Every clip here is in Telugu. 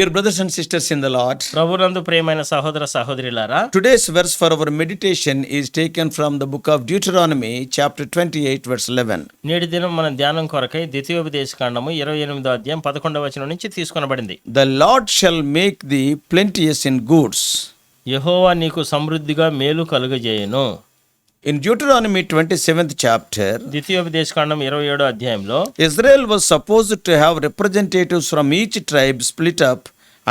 Dear brothers and sisters in the Lord, ప్రభునందు ప్రియమైన సహోదర సహోదరులారా, today's verse for our meditation is taken from the book of Deuteronomy, chapter 28, verse 11. నేటి దినం మన ధ్యానం కొరకై ద్వితీయోపదేశకాండము 28వ అధ్యాయం 11వ వచనం నుంచి తీసుకొనబడింది. The Lord shall make thee plenteous in goods. యెహోవా నీకు సమృద్ధిగా మేలు కలుగజేయును. In Deuteronomy 27th chapter, ద్వితీయోపదేశకాండం 27వ అధ్యాయంలో Israel was supposed to have representatives from each tribe split up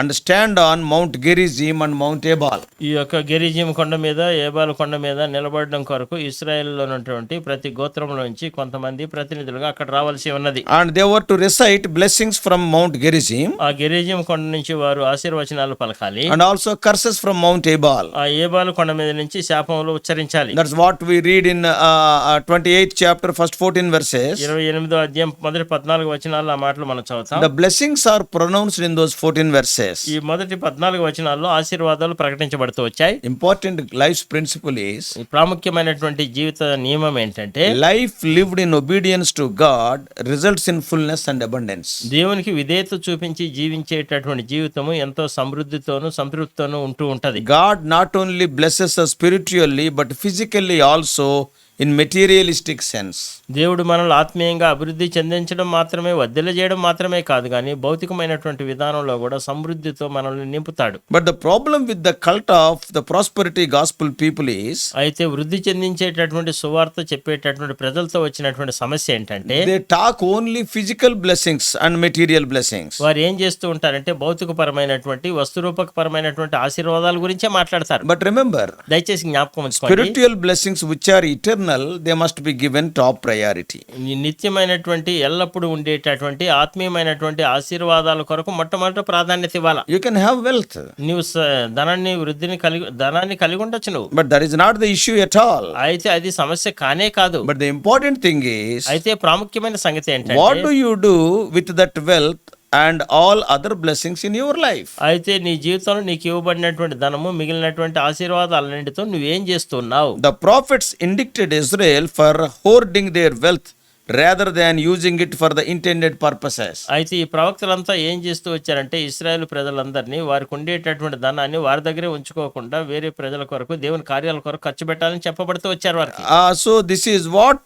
and stand on Mount Gerizim and Mount Ebal. ఈ యొక్క గెరిజీం కొండ మీద ఏబాలు కొండ మీద నిలబడడం కొరకు ఇశ్రాయేలులో ఉన్నటువంటి ప్రతి గోత్రంలో నుంచి కొంతమంది ప్రతినిధులుగా అక్కడ రావాల్సి ఉన్నది. And they were to recite blessings from Mount Gerizim ఆ గెరిజీం కొండ నుంచి వారు ఆశీర్వచనాలు పలకాలి, and also curses from Mount Ebal. ఆ ఏబాలు కొండ మీద నుంచి శాపములు ఉచ్చరించాలి. That's what we read in 28th chapter, first 14 verses. 28వ అధ్యాయం మొదటి 14 వచనాల్లో ఆ మాటలు మనం చదువుతాం. The blessings are pronounced in those 14 verses. ఈ మొదటి 14 వచనాల్లో ఆశీర్వాదాలు ప్రకటించబడుతూ వచ్చాయి. Important life's principle is ఈ ప్రాముఖ్యమైనటువంటి జీవిత నియమం ఏంటంటే, life lived in obedience to God results in fullness and abundance. దేవునికి విధేయత చూపించి జీవించేటటువంటి జీవితము ఎంతో సమృద్ధితోనూ సంతృప్తితోనూ ఉంటూ ఉంటది. God not only blesses us spiritually but physically also in materialistic sense. దేవుడు మనల్ని ఆత్మీయంగా అభివృద్ధి చెందించడం మాత్రమే, వర్ధిల్ల చేయడం మాత్రమే కాదు కానీ భౌతికమైనటువంటి విధానంలో కూడా సమృద్ధితో మనల్ని నింపుతాడు. But the problem with the cult of the prosperity gospel people is అయితే వృద్ధి చెందించేటటువంటి సువార్త చెప్పేటటువంటి ప్రజలతో వచ్చినటువంటి సమస్య ఏంటంటే, they talk only physical blessings and material blessings. వారు ఏం చేస్తూ ఉంటారంటే భౌతికపరమైనటువంటి వస్తురూపకపరమైనటువంటి ఆశీర్వాదాల గురించే మాట్లాడతారు. But remember, దయచేసి జ్ఞాపకం ఉంచుకోండి, spiritual blessings which are eternal, they must be given top priority. ఈ నిత్యమైనటువంటి ఎల్లప్పుడూ ఉండేటటువంటి ఆత్మీయమైనటువంటి ఆశీర్వాదాల కొరకు మొట్టమొదటి ప్రాధాన్యత ఇవ్వాలి. You can have wealth, నీవు ధనాన్ని కలిగి ఉండొచ్చు నువ్వు, but that is not the issue at all. అయితే అది సమస్య కానే కాదు. But the important thing is, అయితే ప్రాముఖ్యమైన సంగతి what ఏంటంటే, do you do with that wealth and all other blessings in your life? అయితే నీ జీవితంలో నీకు ఇవ్వబడినటువంటి ధనము మిగిలినటువంటి ఆశీర్వాదాలన్నింటితో నువ్వేం చేస్తున్నావు? The prophets indicted Israel for hoarding their wealth rather than using it for the intended purposes. అయితే ఈ ప్రవక్తలంతా ఏం చేస్తూ వచ్చారంటే, ఇశ్రాయేలు ప్రజలందరినీ వారికి ఉండేటటువంటి ధనాన్ని వారి దగ్గరే ఉంచుకోకుండా వేరే ప్రజల కొరకు, దేవుని కార్యాల కొరకు ఖర్చు పెట్టాలని చెప్పబడుతూ వచ్చారు వారికి. So this is what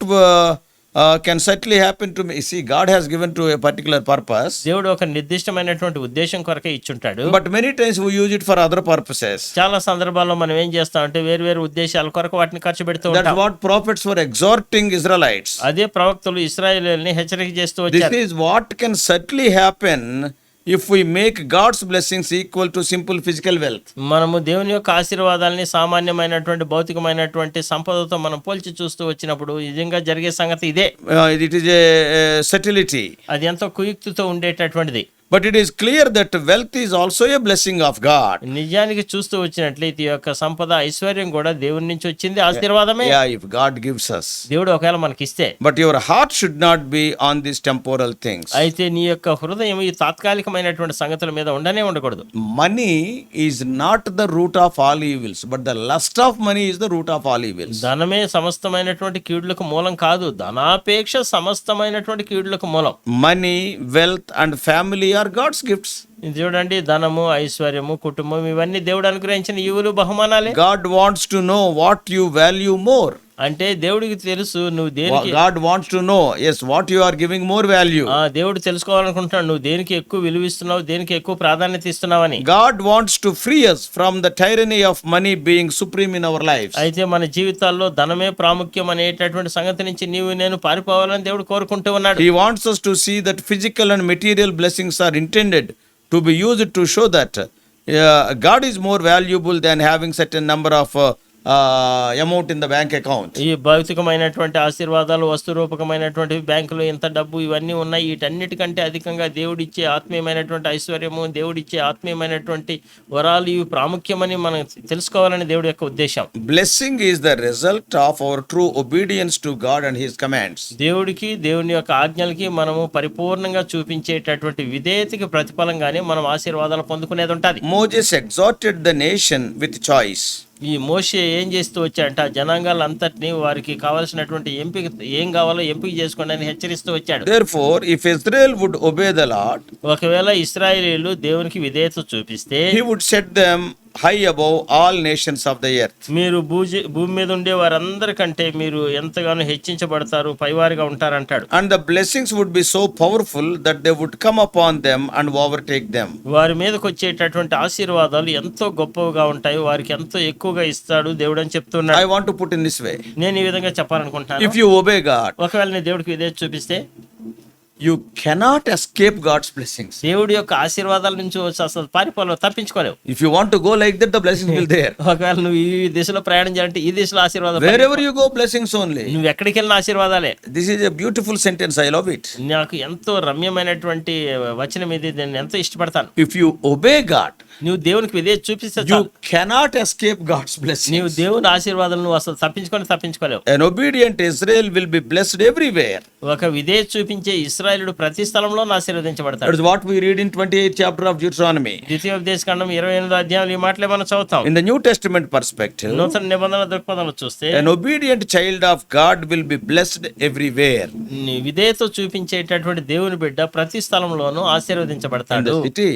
can certainly happen to me. See, God has given to a particular purpose, దేవుడు ఒక నిర్దిష్టమైనటువంటి ఉద్దేశం కొరకే ఇచ్చుంటాడు. but many times we use it for other purposes. చాలా సందర్భాల్లో మనం ఏం చేస్తామంటే వేరు ఉద్దేశాల కొరకు వాటిని ఖర్చు పెడుతూ That's ఉంటాం. what prophets were exhorting Israelites. అదే ప్రవక్తలు ఇశ్రాయేలుని హెచ్చరిక చేస్తూ This వచ్చారు. is what can certainly happen if we make God's blessings equal to simple physical wealth. మనము దేవుని యొక్క ఆశీర్వాదాలని సామాన్యమైనటువంటి భౌతికమైనటువంటి సంపదతో మనం పోల్చి చూస్తూ వచ్చినప్పుడు నిజంగా జరిగే సంగతి ఇదే. It is a subtlety. అది ఎంతో కుయుక్తితో ఉండేటటువంటిది. But it is clear that wealth is also a blessing of God. నిజానికి చూస్తూ వచ్చినట్లయితే ఈ యొక్క సంపద ఐశ్వర్యం కూడా దేవుని నుంచి వచ్చింది, ఆశీర్వాదమే. Yeah, if God gives us. దేవుడు ఒకవేళ మనకిస్తే. But your heart should not be on these temporal things. అయితే నీ యొక్క హృదయం ఈ తాత్కాలికమైనటువంటి సంగతుల మీద ఉండకూడదు. Money is not the root of all evils, but the lust of money is the root of all evils. ధనమే సమస్తమైనటువంటి కీడులకు మూలం కాదు, ధనాపేక్ష సమస్తమైనటువంటి కీడులకు మూలం. Money, wealth and family are God's gifts. ఇది చూడండి, ధనము, ఐశ్వర్యము, కుటుంబం ఇవన్నీ దేవుడు అనుగ్రహించిన ఈవులు, బహుమానాలే. God wants to know what you value more. అంటే దేవుడికి తెలుసు నువ్వు దేనికి, God wants to know, yes, what you are giving more value. దేవుడు తెలుసుకోవాలనుకుంటున్నాడు నువ్వు దేనికి ఎక్కువ విలువిస్తున్నావు, దేనికి ఎక్కువ ప్రాధాన్యత ఇస్తున్నావని. God wants to free us from the tyranny of money being supreme in our lives. అయితే మన జీవితాల్లో ధనమే ప్రాముఖ్యం అనేటటువంటి సంగతి నుంచి నీవు నేను పారిపోవాలని దేవుడు కోరుకుంటూ ఉన్నాడు. He wants us to see that physical and material blessings are intended to be used to show that God is more valuable than having certain number of amount in the bank account. ఈ భౌతికమైనటువంటి ఆశీర్వాదాలు, వస్తురూపకమైనటువంటి బ్యాంకులో ఎంత డబ్బు ఇవన్నీ ఉన్నాయి, వీటన్నిటికంటే అధికంగా దేవుడిచ్చే ఆత్మీయమైనటువంటి ఐశ్వర్యము, దేవుడిచ్చే ఆత్మీయమైనటువంటి వరాలు ఇవి ప్రాముఖ్యమని మనం తెలుసుకోవాలని దేవుడి యొక్క ఉద్దేశం. Blessing is the result of our true obedience to God and His commands. దేవుడికి, దేవుని యొక్క ఆజ్ఞలకి మనము పరిపూర్ణంగా చూపించేటటువంటి విధేయతకి ప్రతిఫలంగానే మనం ఆశీర్వాదాలు పొందుకునేది ఉంటుంది. Moses exhorted the nation with choice. ఈ మోషే ఏం చేస్తూ వచ్చాడంటే ఆ జనాంగాలంతటినీ వారికి కావాల్సినటువంటి ఎంపిక ఏం కావాలో ఎంపిక చేసుకోండి అని హెచ్చరిస్తూ వచ్చాడు. Therefore, if Israel would obey the Lord, ఒకవేళ ఇశ్రాయేలీయులు దేవునికి విధేయత చూపిస్తే he would set them high above all nations of the earth. మీరు భూమి మీద ఉండే వారందరికంటే మీరు ఎంతగానో హెచ్చించబడతారు, పైవారిగా ఉంటారంటాడు. And the blessings would be so powerful that they would come upon them and overtake them. వారి మీదకి వచ్చేటటువంటి ఆశీర్వాదాలు ఎంతో గొప్పగా ఉంటాయి, వారికి ఎంతో ఎక్కువగా ఇస్తాడు దేవుడు అని చెప్తున్నాడు. I want to put in this way. నేను ఈ విధంగా చెప్పాలనుకుంటున్నాను. If you obey God, ఒకవేళ నీ దేవుడికి విధేయత చూపిస్తే you cannot escape God's blessings. దేవుడి యొక్క ఆశీర్వాదాల నుంచి వచ్చి అసలు పారిపోలేవు, తప్పించుకోలేవు. If you want to go like that, the blessings will there. ఒకవేళ నువ్వు ఈ దిశలో ప్రయాణం చేయాలంటే ఈ దిశలో ఆశీర్వాదం. Wherever you go, blessings only. నువ్వు ఎక్కడికి వెళ్ళిన ఆశీర్వాదాలే. This is a beautiful sentence. I love it. నాకు ఎంతో రమ్యమైనటువంటి వచనం ఇది, నేను ఎంతో ఇష్టపడతాను. If you obey God, నువ్వు దేవునికి విధేయత చూపిస్తే you cannot escape God's blessings. నీవు దేవుని ఆశీర్వాదాలు నువ్వు అసలు తప్పించుకోలేవు. An obedient Israel will be blessed everywhere. ఒక విధేయత చూపించే ఇశ్రాయేలుడు ప్రతి స్థలంలో ఆశీర్వదించబడతాడు. That is what we read in 28th chapter of Deuteronomy. ద్వితీయోపదేశకాండం 28వ అధ్యాయం ఈ మాటలే మనం చదువుతాం. In the New Testament perspective, నూతన నిబంధన దృక్పథంలో చూస్తే an obedient child of God will be blessed everywhere. నీ విధేయత చూపించేటటువంటి దేవుని బిడ్డ ప్రతి స్థలంలోనూ In ఆశీర్వదించబడతాడు. the city,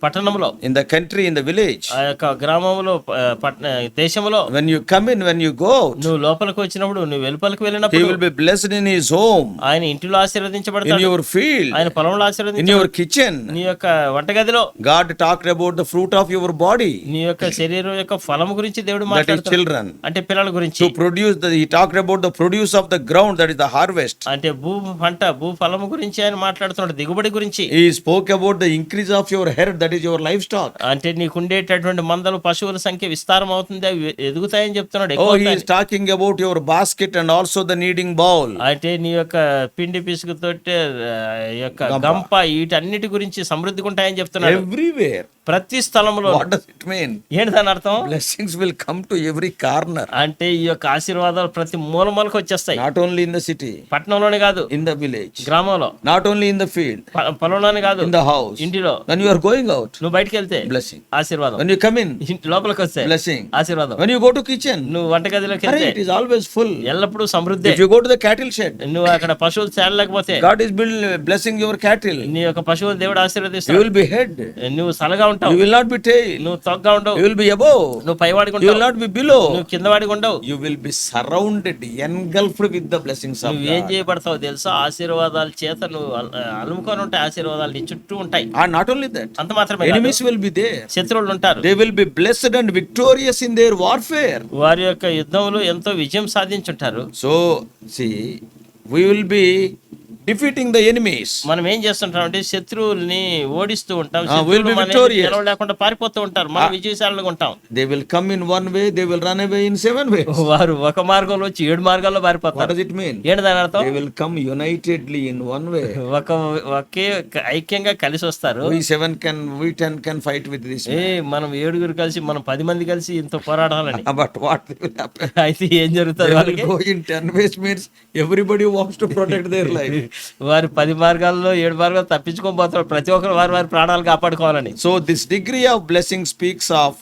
పట్టణంలో, in the country, in the village. ఆ యొక్క గ్రామంలో, దేశంలో, When you come in, when you go out, నువ్వు లోపలికి వచ్చినప్పుడు, నువ్వు వెలుపలికి he వెళ్ళినప్పుడు will be blessed in his home, ఆయన ఇంటిలో in ఆశీర్వదించబడతాడు, your field, ఆయన పొలంలో in ఆశీర్వదించబడతాడు, your kitchen. నీ యొక్క వంటగదిలో. God talked about the fruit of your body, నీ యొక్క శరీరం యొక్క ఫలం గురించి దేవుడు that is మాట్లాడుతాడు. children. అంటే పిల్లల గురించి. To produce he talked about the produce of the ground, that is the harvest. అంటే భూ ఫలము గురించి ఆయన మాట్లాడుతున్నాడు, దిగుబడి గురించి. He spoke about the increase of your herd, that is your livestock. అంటే నీకుండేటటువంటి మందలు, పశువుల సంఖ్య విస్తారం అవుతుంది, అవి ఎదుగుతాయని చెప్తున్నాడు. Oh, he is talking about your basket and also the kneading bowl. అంటే నీ యొక్క పిండి పిసుకుతోటి యొక్క గంప, వీటన్నిటి గురించి సమృద్ధిగా ఉంటాయని చెప్తున్నాడు. Everywhere. ప్రతి స్థలంలో. What does it mean? ఏంటి దాని అర్థం? Blessings will come to every corner. అంటే ఈ యొక్క ఆశీర్వాదాలు ప్రతి మూలకి వచ్చేస్తాయి. Not only in the city, పట్టణంలోనే కాదు, in the village, గ్రామంలో, not only in the field, పొలంలోనే కాదు, in the house. ఇంటిలో. When you are going out, నువ్వు బయటికి వెళ్తే blessing. ఆశీర్వాదం. When you come in, ఇంటి లోపలికి వస్తే blessing. ఆశీర్వాదం. When you go to kitchen, నువ్వు వంటగదిలోకి it వెళ్తే is always full. ఎల్లప్పుడూ సమృద్ధి. If you go to the cattle shed, నువ్వు అక్కడ పశువులు చేరలేకపోతే God is blessing your cattle. నీ యొక్క పశువులు దేవుడు You ఆశీర్వదిస్తాడు. will be head. నువ్వు సలగా ఉంటావు, You will not be tail. నువ్వు తొగ్గా ఉండవు, You will be above. నువ్వు పైవాడికి You will ఉండవు, not be below. నువ్వు కింద వాడికి ఉండవు. You will be surrounded, engulfed with the blessings of నువ్వు ఏం God. చేయబడతావు తెలుసా? ఆశీర్వాదాల చేత నువ్వు అలుముకొని ఉంటాయి, ఆశీర్వాదాలు నీ చుట్టూ ఉంటాయి. And not only that, అంత మాత్రమే కాదు, enemies will be there. శత్రువులు ఉంటారు. They will be blessed and victorious in their warfare. వారి యొక్క యుద్ధంలో ఎంతో విజయం సాధించుంటారు. So, see, we will be defeating the enemies. మనం ఏం చేస్తుంటాం అంటే శత్రువుల్ని ఓడిస్తూ ఉంటాం. we'll be శత్రువులు మనల్ని victorious. గెలవలేకుండా పారిపోతూ ఉంటారు, మనం విజయశాలుగా ఉంటాం. They will come in one way, they will run away in 7 ways. వారు ఒక మార్గంలో వచ్చి 7 మార్గాల్లో What పారిపోతారు. does it mean? ఏంటి దాని అర్థం? They will come unitedly in one way. ఒకే ఐక్యంగా కలిసి వస్తారు. We 10 can fight with this man. మనం 7 కలిసి, మనం 10 మంది కలిసి ఇంత పోరాడాలని. But what will happen? అయితే ఏం జరుగుతుంది? They వాళ్ళకి will go in 10 ways means everybody wants to protect their life. వారు 10 మార్గాల్లో 7 మార్గాలు తప్పించుకొని పోతారు, ప్రతి ఒక్కరు వారి ప్రాణాలు కాపాడుకోవాలని. So this degree of blessing speaks of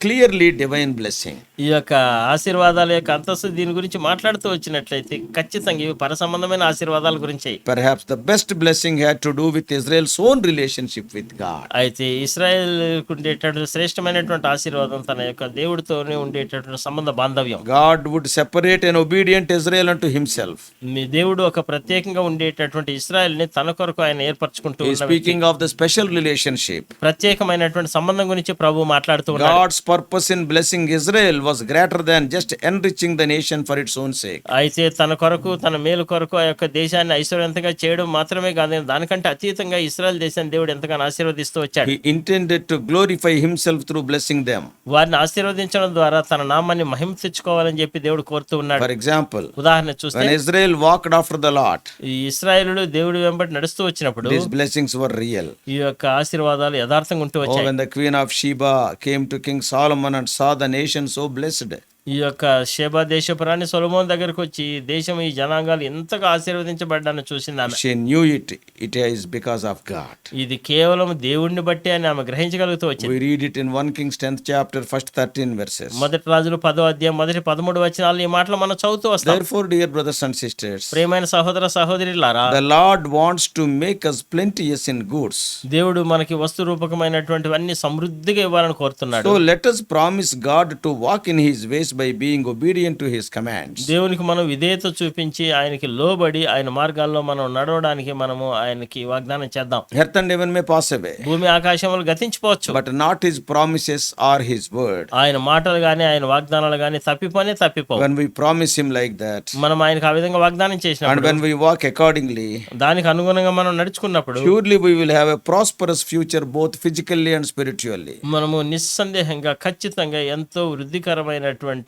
clearly divine blessing. ఈ యొక్క ఆశీర్వాదాల యొక్క అంతస్తు దీని గురించి మాట్లాడుతూ వచ్చినట్లయితే ఖచ్చితంగా ఇవి పరసంబంధమైన ఆశీర్వాదాల గురించి. Perhaps the best blessing had to do with Israel's own relationship with God. అయితే ఇశ్రాయేల్ ఉండేటటువంటి శ్రేష్టమైనటువంటి ఆశీర్వాదం తన యొక్క దేవుడితోనే ఉండేటటువంటి సంబంధ బాంధవ్యం. God would separate an obedient Israel unto himself. మీ దేవుడు ఒక ప్రత్యేకంగా ఉండేటటువంటి ఇశ్రాయేల్ని తన కొరకు ఆయన ఏర్పరచుకుంటూ He is ఉన్న speaking of the special relationship. ప్రత్యేకమైనటువంటి సంబంధం గురించి ప్రభు మాట్లాడుతూ ఉన్నాడు. God's purpose in blessing Israel was greater than just enriching the nation for its own sake. అయితే తన కొరకు, తన మేలు కొరకు ఆ యొక్క దేశాన్ని ఐశ్వర్యవంతంగా చేయడం మాత్రమే కాదు, దానికంటే అతీతంగా ఇశ్రాయేల్ దేశాన్ని దేవుడు ఎంతగానో ఆశీర్వదిస్తూ వచ్చాడు. He intended to glorify himself through blessing them. వారిని ఆశీర్వదించడం ద్వారా తన నామాన్ని మహిమ తెచ్చుకోవాలని చెప్పి దేవుడు కోరుతూ ఉన్నాడు. For example, ఉదాహరణ చూస్తే when Israel walked after the Lord, ఈ ఇశ్రాయేలుడు దేవుడి వెంబడి నడుస్తూ వచ్చినప్పుడు these blessings were real. ఈ యొక్క ఆశీర్వాదాలు యథార్థంగా ఉంటూ Oh, వచ్చాయి. when the queen of Sheba came to King Solomon and saw the nation so blessed, ఈ యొక్క షేబా దేశపు రాణి సొలొమోను దగ్గరకు వచ్చి దేశం ఈ జనాంగాలు ఎంతగా ఆశీర్వదించబడ్డాన్ని చూసింది ఆమె. She knew it is because of God. ఇది కేవలం దేవుణ్ణి బట్టి అని ఆమె గ్రహించగలుగుతూ వచ్చింది. We read it in 1 Kings 10th chapter, first 13 verses. మొదటి రాజులు 10వ అధ్యాయం మొదటి 13 వచనాలు ఈ మాటలు మనం చదువుతూ వస్తాం. Therefore, dear brothers and sisters, ప్రియమైన సహోదర సహోదరులారా, the Lord wants to make us plenteous in goods. దేవుడు మనకి వస్తు రూపకమైనటువంటివన్నీ సమృద్ధిగా ఇవ్వాలని కోరుతున్నాడు. So let us promise God to walk in his ways by being obedient to his commands. దేవునికి మనం విధేయత చూపించి ఆయనకి లోబడి ఆయన మార్గాల్లో మనం నడవడానికి మనము ఆయనకి వాగ్దానం చేద్దాం. Earth and heaven may pass away, భూమి ఆకాశములు గతించిపోవచ్చు, but not his promises or his word. ఆయన మాటలు గాని ఆయన వాగ్దానాలు గాని తప్పిపోవు. When we promise him like that, మనం ఆయనకు ఆ విధంగా వాగ్దానం and చేసినప్పుడు when we walk accordingly, దానికి అనుగుణంగా మనం నడుచుకున్నప్పుడు surely we will have a prosperous future both physically and spiritually. మనము నిస్సందేహంగా ఖచ్చితంగా ఎంతో వృద్ధికరమైనటువంటి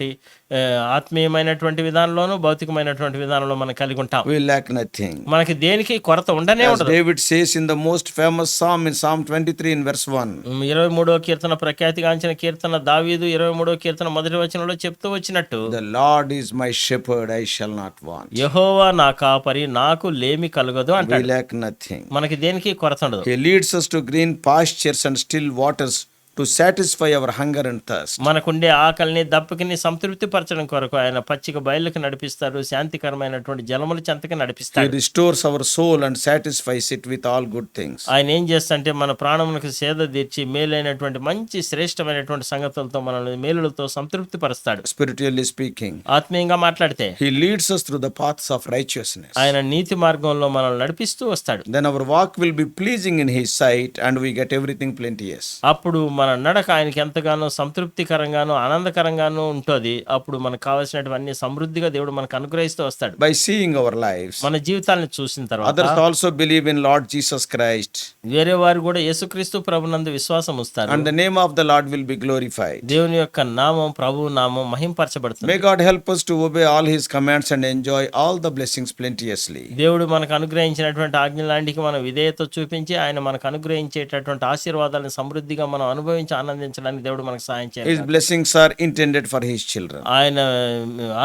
ఆత్మీయమైనటువంటి విధానంలోను భౌతికమైనటువంటి విధానంలో మనం కలిగి ఉంటాం. We lack nothing. మనకి దేనికి కొరత ఉండనే As ఉండదు. David says in the most famous psalm in Psalm 23 in verse 1, 23వ కీర్తన ప్రఖ్యాతిగాంచిన కీర్తన దావీదు 23వ కీర్తన మొదటి వచనంలో చెప్తూ వచ్చినట్టు, the Lord is my shepherd, I shall not want. యెహోవా నా కాపరి, నాకు లేమి కలుగదు We అంటాడు. lack nothing. మనకి దేనికి కొరత ఉండదు. He leads us to green pastures and still waters to satisfy our hunger and thirst. మనకుండే ఆకలిని దప్పికని సంతృప్తి పరచడం కొరకు ఆయన పచ్చిక బయలుకి నడిపిస్తారు, శాంతికరమైనటువంటి జలముల చెంతకి He నడిపిస్తాడు. restores our soul and satisfies it with all good things. ఆయన ఏం చేస్తంటే మన ప్రాణములకు సేద తీర్చి మేలైనటువంటి మంచి శ్రేష్టమైనటువంటి సంగతులతో మనల్ని మేలులతో సంతృప్తి పరుస్తాడు. Spiritually speaking, ఆత్మీయంగా మాట్లాడితే He leads us through the paths of righteousness. ఆయన నీతి మార్గంలో మనల్ని నడిపిస్తూ వస్తాడు. Then our walk will be pleasing in His sight and we get everything plenteous. అప్పుడు మన నడక ఆయనకి ఎంతగానో సంతృప్తికరంగాను ఆనందకరంగాను ఉంటుంది. అప్పుడు మనకు కావాల్సినటువంటి సమృద్ధిగా దేవుడు మనకు అనుగ్రహిస్తూ వస్తాడు. By seeing our lives, మన జీవితాలను చూసిన తర్వాత others also believe in Lord Jesus Christ, వేరే వారు కూడా యేసుక్రీస్తు ప్రభునందు విశ్వాసం ఉంచుతారు. and the name of the Lord will be glorified. దేవుని యొక్క నామం, ప్రభువు నామం మహింపరచబడుతుంది. May God help us to obey all His commands and enjoy all the blessings plenteously. దేవుడు మనకు అనుగ్రహించినటువంటి ఆజ్ఞలాంటికి మనం విధేయత చూపించి ఆయన మనకు అనుగ్రహించేటటువంటి ఆశీర్వాదాలను సమృద్ధిగా మనం అనుభవించి ఆనందించడానికి దేవుడు మనకు సహాయం చేయాలి. His blessings are intended for His children. ఆయన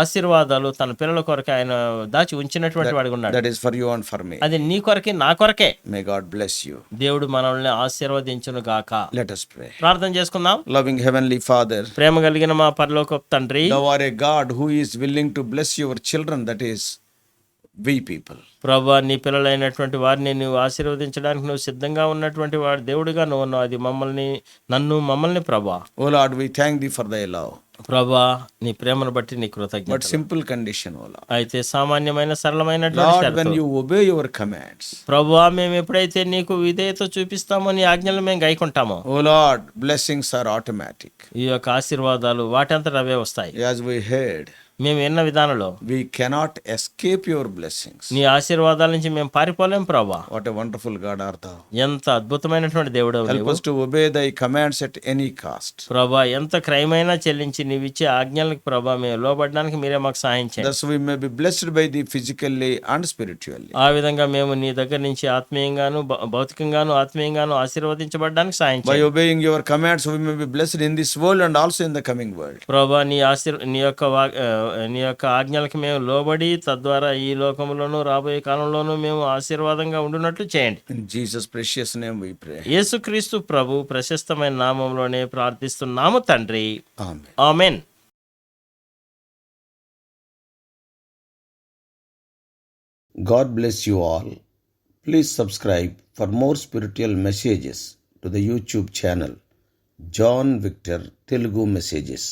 ఆశీర్వాదాలు తన పిల్లల కొరకు ఆయన దాచి ఉంచినటువంటి వాడిగా ఉన్నాడు. That is for you and for me. అది నీ కొరకే నా కొరకే. May God bless you. దేవుడు మనల్ని ఆశీర్వదించును గాక. Let us pray. ప్రార్థన చేసుకుందాం. Loving Heavenly Father, ప్రేమ కలిగిన మా పరలోకపు తండ్రి, Thou art a God who is willing to bless your children, that is, we people. ప్రభా, నీ పిల్లలైనటువంటి వారిని నువ్వు ఆశీర్వదించడానికి నువ్వు సిద్ధంగా ఉన్నటువంటి వాడు దేవుడిగా నువ్వు ఉన్నావు. అది మమ్మల్ని ప్రభా. O Lord, we thank Thee for Thy love. ప్రభా, నీ ప్రేమను బట్టి నీ కృతజ్ఞత. But simple condition, O Lord. అయితే సామాన్యమైన సరళమైనటువంటి Lord, షరతు. when you obey your commands, ప్రభువా, మేము ఎప్పుడైతే నీకు విధేయత చూపిస్తామో నీ ఆజ్ఞలు మేము గైకుంటామో, O Lord, blessings are automatic. ఈ యొక్క ఆశీర్వాదాలు వాటంతట అవే వస్తాయి. As we heard, మేము ఎన్న విధానంలో we cannot escape your blessings. నీ ఆశీర్వాదాల నుంచి మేము పారిపోలేం ప్రభా. What a wonderful God art Thou. ఎంత అద్భుతమైనటువంటి దేవుడు Help us to obey Thy commands at any cost. ప్రభా. ఎంత క్రయమైనా చెల్లించి నీవిచ్చే ఆజ్ఞలకు ప్రభా మేము లోబడడానికి మీరే మాకు సహాయం చేయండి. Thus we may be blessed by Thee physically and spiritually. ఆ విధంగా మేము నీ దగ్గర నుంచి ఆత్మీయంగాను భౌతికంగాను ఆత్మీయంగాను ఆశీర్వదించబడడానికి సహాయం By చేయండి. obeying your commands, we may be blessed in this world and also in the coming world. ప్రభా, నీ యొక్క ఆజ్ఞలకు మేము లోబడి తద్వారా ఈ లోకంలోను రాబోయే కాలంలోనూ మేము ఆశీర్వాదంగా ఉండునట్లు చేయండి. In Jesus' precious name we pray. యేసుక్రీస్తు ప్రభు ప్రశస్తమైన నామంలోనే ప్రార్థిస్తున్నాము తండ్రి. Amen. Amen. God bless you all. Please subscribe for more spiritual messages to the YouTube channel John Victor Telugu Messages.